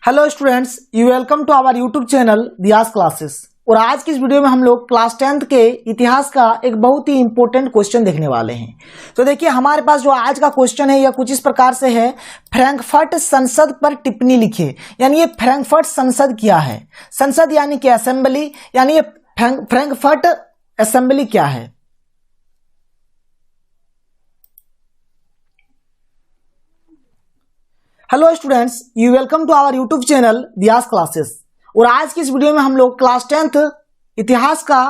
Hello students, you welcome to our YouTube channel Diya's classes. और आज की इस वीडियो में हम लोग क्लास 10th के इतिहास का एक बहुत ही इंपॉर्टेंट क्वेश्चन देखने वाले हैं। तो देखिए, हमारे पास जो आज का क्वेश्चन है यह कुछ इस प्रकार से है। फ्रैंकफर्ट संसद पर टिप्पणी लिखे। यानी ये फ्रैंकफर्ट संसद क्या है? संसद यानी कि असेंबली, यानी ये फ्रैंकफर्ट असेंबली क्या है? Hello students, you welcome to our YouTube channel Diya's classes. और आज की इस वीडियो में हम लोग क्लास 10th इतिहास का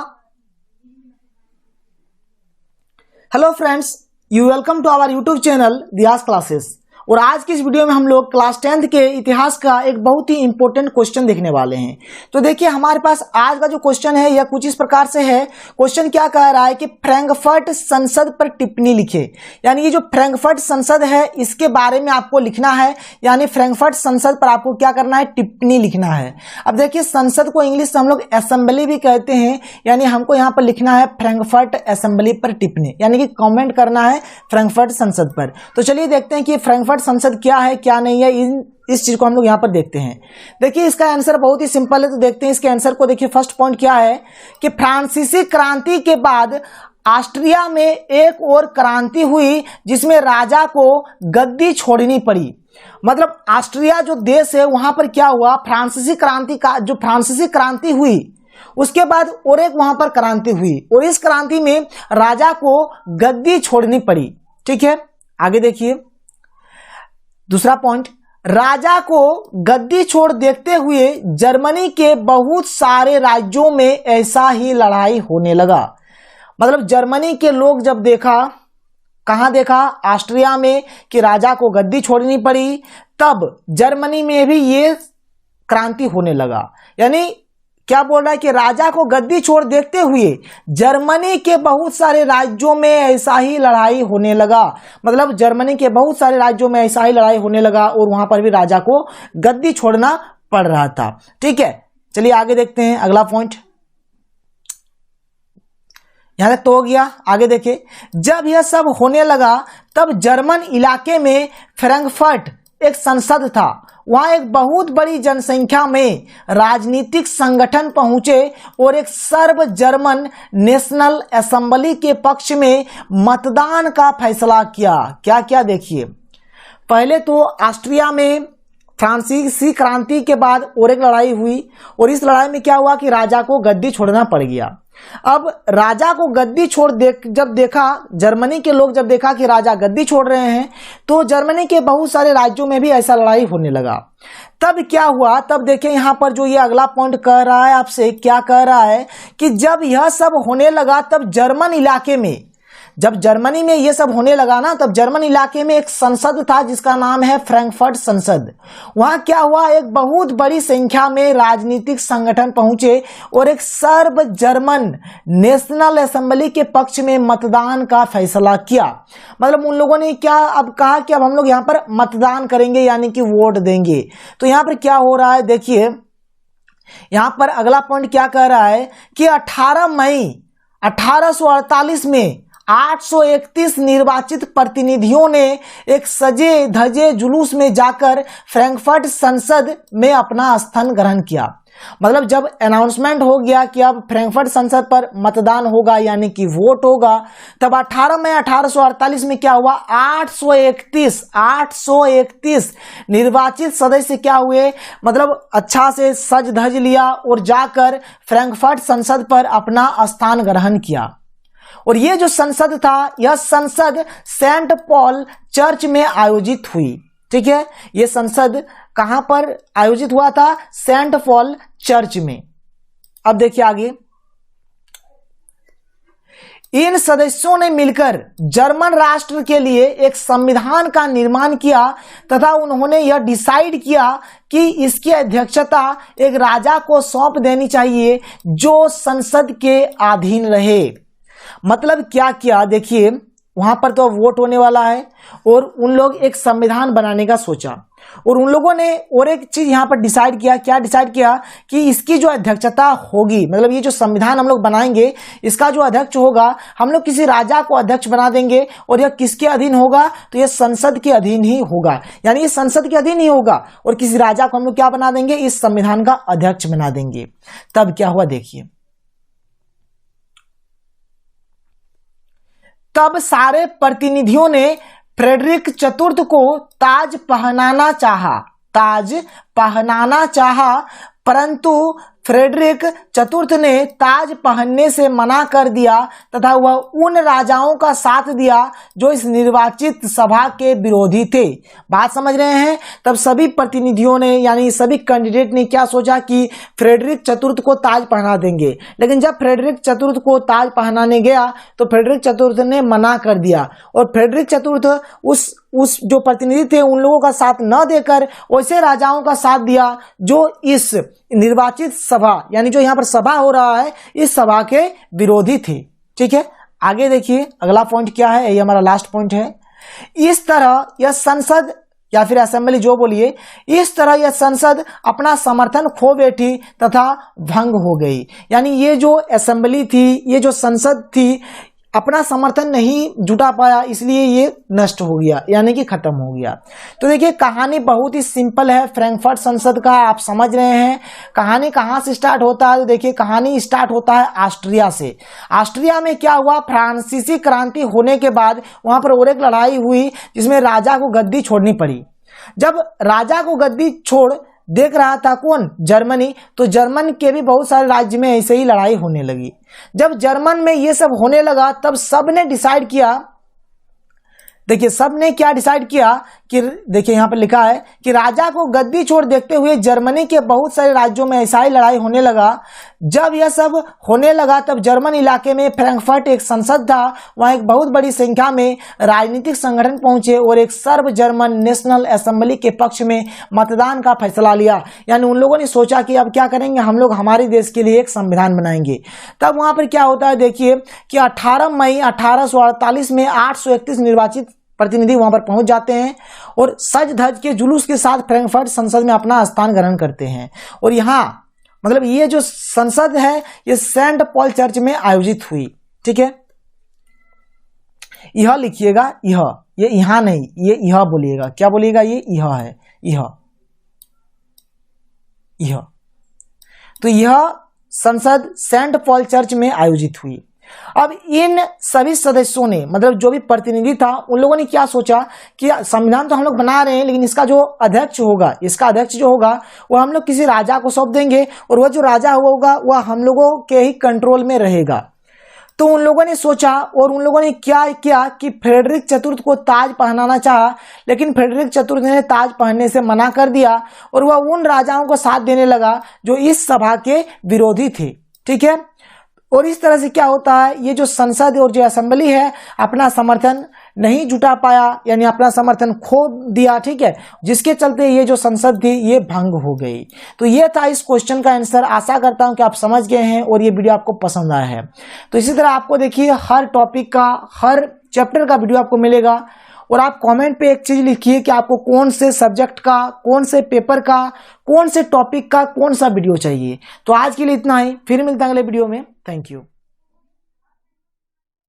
hello friends, you welcome to our YouTube channel Diya's classes. और आज की इस वीडियो में हम लोग क्लास 10th के इतिहास का एक बहुत ही इंपॉर्टेंट क्वेश्चन देखने वाले हैं। तो देखिए, हमारे पास आज का जो क्वेश्चन है यह कुछ इस प्रकार से है। क्वेश्चन क्या कह रहा है कि फ्रैंकफर्ट संसद पर टिप्पणी लिखे। यानी ये जो फ्रैंकफर्ट संसद है इसके बारे में आपको लिखना है। यानी फ्रैंकफर्ट संसद पर आपको क्या करना है? टिप्पणी लिखना है। अब देखिए, संसद को इंग्लिश में हम लोग असेंबली भी कहते हैं। यानी हमको यहाँ पर लिखना है फ्रैंकफर्ट असेंबली पर टिप्पणी, यानी कि कमेंट करना है फ्रैंकफर्ट संसद पर। तो चलिए देखते हैं कि फ्रैंकफर्ट संसद क्या है क्या नहीं है, इस चीज को हम लोग यहाँ पर देखते हैं। देखिए, इसका आंसर बहुत ही सिंपल है। तो देखते हैं इसके आंसर को। देखिए, फर्स्ट पॉइंट क्या है कि फ्रांसीसी क्रांति के बाद ऑस्ट्रिया में एक और क्रांति हुई जिसमें राजा को गद्दी छोड़नी पड़ी। मतलब ऑस्ट्रिया जो देश है वहां पर क्या हुआ, फ्रांसीसी क्रांति का जो फ्रांसीसी क्रांति हुई उसके बाद और एक वहां पर क्रांति हुई और इस क्रांति में राजा को गद्दी छोड़नी पड़ी। ठीक है, आगे देखिए दूसरा पॉइंट, राजा को गद्दी छोड़ देखते हुए जर्मनी के बहुत सारे राज्यों में ऐसा ही लड़ाई होने लगा। मतलब जर्मनी के लोग जब देखा, कहां देखा? ऑस्ट्रिया में, कि राजा को गद्दी छोड़नी पड़ी, तब जर्मनी में भी ये क्रांति होने लगा। यानी क्या बोल रहा है कि राजा को गद्दी छोड़ देखते हुए जर्मनी के बहुत सारे राज्यों में ऐसा ही लड़ाई होने लगा। मतलब जर्मनी के बहुत सारे राज्यों में ऐसा ही लड़ाई होने लगा और वहां पर भी राजा को गद्दी छोड़ना पड़ रहा था। ठीक है, चलिए आगे देखते हैं अगला पॉइंट। यहां तक तो हो गया। आगे देखिए, जब यह सब होने लगा तब जर्मन इलाके में फ्रैंकफर्ट एक संसद था। वहां एक बहुत बड़ी जनसंख्या में राजनीतिक संगठन पहुंचे और एक सर्व जर्मन नेशनल असेंबली के पक्ष में मतदान का फैसला किया। क्या क्या देखिए, पहले तो ऑस्ट्रिया में फ्रांसीसी क्रांति के बाद और एक लड़ाई हुई और इस लड़ाई में क्या हुआ कि राजा को गद्दी छोड़ना पड़ गया। अब राजा को गद्दी छोड़ जब देखा, जर्मनी के लोग जब देखा कि राजा गद्दी छोड़ रहे हैं, तो जर्मनी के बहुत सारे राज्यों में भी ऐसा लड़ाई होने लगा। तब क्या हुआ? तब देखिए यहाँ पर जो ये अगला पॉइंट कह रहा है आपसे, क्या कह रहा है कि जब यह सब होने लगा तब जर्मन इलाके में, जब जर्मनी में ये सब होने लगा ना, तब जर्मन इलाके में एक संसद था जिसका नाम है फ्रैंकफर्ट संसद। वहां क्या हुआ, एक बहुत बड़ी संख्या में राजनीतिक संगठन पहुंचे और एक सर्व जर्मन नेशनल असेंबली के पक्ष में मतदान का फैसला किया। मतलब उन लोगों ने क्या अब कहा कि अब हम लोग यहाँ पर मतदान करेंगे, यानी कि वोट देंगे। तो यहाँ पर क्या हो रहा है, देखिए यहां पर अगला पॉइंट क्या कह रहा है कि 18 मई 1848 में 831 निर्वाचित प्रतिनिधियों ने एक सजे धजे जुलूस में जाकर फ्रैंकफर्ट संसद में अपना स्थान ग्रहण किया। मतलब जब अनाउंसमेंट हो गया कि अब फ्रैंकफर्ट संसद पर मतदान होगा, यानी कि वोट होगा, तब 18 मई 1848 में क्या हुआ, 831 निर्वाचित सदस्य क्या हुए, मतलब अच्छा से सज धज लिया और जाकर फ्रैंकफर्ट संसद पर अपना स्थान ग्रहण किया। और ये जो संसद था, यह संसद सेंट पॉल चर्च में आयोजित हुई। ठीक है, यह संसद कहां पर आयोजित हुआ था? सेंट पॉल चर्च में। अब देखिए आगे, इन सदस्यों ने मिलकर जर्मन राष्ट्र के लिए एक संविधान का निर्माण किया तथा उन्होंने यह डिसाइड किया कि इसकी अध्यक्षता एक राजा को सौंप देनी चाहिए जो संसद के अधीन रहे। मतलब क्या किया, देखिए वहां पर तो वोट होने वाला है, और उन लोग एक संविधान बनाने का सोचा, और उन लोगों ने और एक चीज यहाँ पर डिसाइड किया। क्या डिसाइड किया कि इसकी जो अध्यक्षता होगी, मतलब ये जो संविधान हम लोग बनाएंगे, इसका जो अध्यक्ष होगा हम लोग किसी राजा को अध्यक्ष बना देंगे, और यह किसके अधीन होगा, तो यह संसद के अधीन ही होगा, यानी ये संसद के अधीन ही होगा, और किसी राजा को हम लोग क्या बना देंगे, इस संविधान का अध्यक्ष बना देंगे। तब क्या हुआ देखिए, तब सारे प्रतिनिधियों ने फ्रेडरिक चतुर्थ को ताज पहनाना चाहा, परंतु फ्रेडरिक चतुर्थ ने ताज पहनने से मना कर दिया तथा वह उन राजाओं का साथ दिया जो इस निर्वाचित सभा के विरोधी थे। बात समझ रहे हैं? तब सभी प्रतिनिधियों ने, यानी सभी कैंडिडेट ने क्या सोचा कि फ्रेडरिक चतुर्थ को ताज पहना देंगे, लेकिन जब फ्रेडरिक चतुर्थ को ताज पहनाने गया तो फ्रेडरिक चतुर्थ ने मना कर दिया, और फ्रेडरिक चतुर्थ उस जो प्रतिनिधि थे उन लोगों का साथ न देकर वैसे राजाओं का साथ दिया जो इस निर्वाचित सभा, यानी जो यहाँ पर सभा हो रहा है, इस सभा के विरोधी थे। ठीक है, आगे देखिए अगला पॉइंट क्या है, ये हमारा लास्ट पॉइंट है। इस तरह यह संसद या फिर असेंबली जो बोलिए, इस तरह यह संसद अपना समर्थन खो बैठी तथा भंग हो गई। यानी ये जो असेंबली थी, ये जो संसद थी, अपना समर्थन नहीं जुटा पाया, इसलिए ये नष्ट हो गया, यानी कि खत्म हो गया। तो देखिए कहानी बहुत ही सिंपल है फ्रैंकफर्ट संसद का, आप समझ रहे हैं। कहानी कहाँ से स्टार्ट होता है, तो देखिए कहानी स्टार्ट होता है ऑस्ट्रिया से। ऑस्ट्रिया में क्या हुआ, फ्रांसीसी क्रांति होने के बाद वहां पर और एक लड़ाई हुई जिसमें राजा को गद्दी छोड़नी पड़ी। जब राजा को गद्दी छोड़ देख रहा था कौन, जर्मनी, तो जर्मन के भी बहुत सारे राज्य में ऐसे ही लड़ाई होने लगी। जब जर्मन में ये सब होने लगा तब सबने डिसाइड किया, देखिए सबने क्या डिसाइड किया कि देखिए यहाँ पर लिखा है कि राजा को गद्दी छोड़ देखते हुए जर्मनी के बहुत सारे राज्यों में ऐसा ही लड़ाई होने लगा। जब यह सब होने लगा तब जर्मन इलाके में फ्रैंकफर्ट एक संसद था, वहाँ एक बहुत बड़ी संख्या में राजनीतिक संगठन पहुंचे और एक सर्व जर्मन नेशनल असेंबली के पक्ष में मतदान का फैसला लिया। यानी उन लोगों ने सोचा कि अब क्या करेंगे, हम लोग हमारे देश के लिए एक संविधान बनाएंगे। तब वहाँ पर क्या होता है देखिए कि 18 मई 1848 में 831 निर्वाचित प्रतिनिधि वहां पर पहुंच जाते हैं और सज धज के जुलूस के साथ फ्रैंकफर्ट संसद में अपना स्थान ग्रहण करते हैं। और यहाँ मतलब ये जो संसद है ये सेंट पॉल चर्च में आयोजित हुई। ठीक है, यह लिखिएगा, ये यहाँ नहीं, ये यह बोलिएगा, क्या बोलिएगा, ये यह है, यह। तो यह संसद सेंट पॉल चर्च में आयोजित हुई। अब इन सभी सदस्यों ने, मतलब जो भी प्रतिनिधि था, उन लोगों ने क्या सोचा कि संविधान तो हम लोग बना रहे हैं, लेकिन इसका जो अध्यक्ष होगा, इसका अध्यक्ष जो होगा वो हम लोग किसी राजा को सौंप देंगे, और वह जो राजा होगा वह हम लोगों के ही कंट्रोल में रहेगा। तो उन लोगों ने सोचा और उन लोगों ने क्या किया कि फ्रेडरिक चतुर्थ को ताज पहनाना चाहा, लेकिन फ्रेडरिक चतुर्थ ने ताज पहनने से मना कर दिया और वह उन राजाओं को साथ देने लगा जो इस सभा के विरोधी थे। ठीक है, और इस तरह से क्या होता है, ये जो संसद और जो असेंबली है अपना समर्थन नहीं जुटा पाया, यानी अपना समर्थन खो दिया। ठीक है, जिसके चलते ये जो संसद थी ये भंग हो गई। तो ये था इस क्वेश्चन का आंसर। आशा करता हूं कि आप समझ गए हैं और ये वीडियो आपको पसंद आया है। तो इसी तरह आपको देखिए हर टॉपिक का, हर चैप्टर का वीडियो आपको मिलेगा, और आप कमेंट पे एक चीज लिखिए कि आपको कौन से सब्जेक्ट का, कौन से पेपर का, कौन से टॉपिक का कौन सा वीडियो चाहिए। तो आज के लिए इतना ही, फिर मिलते हैं अगले वीडियो में। Thank you.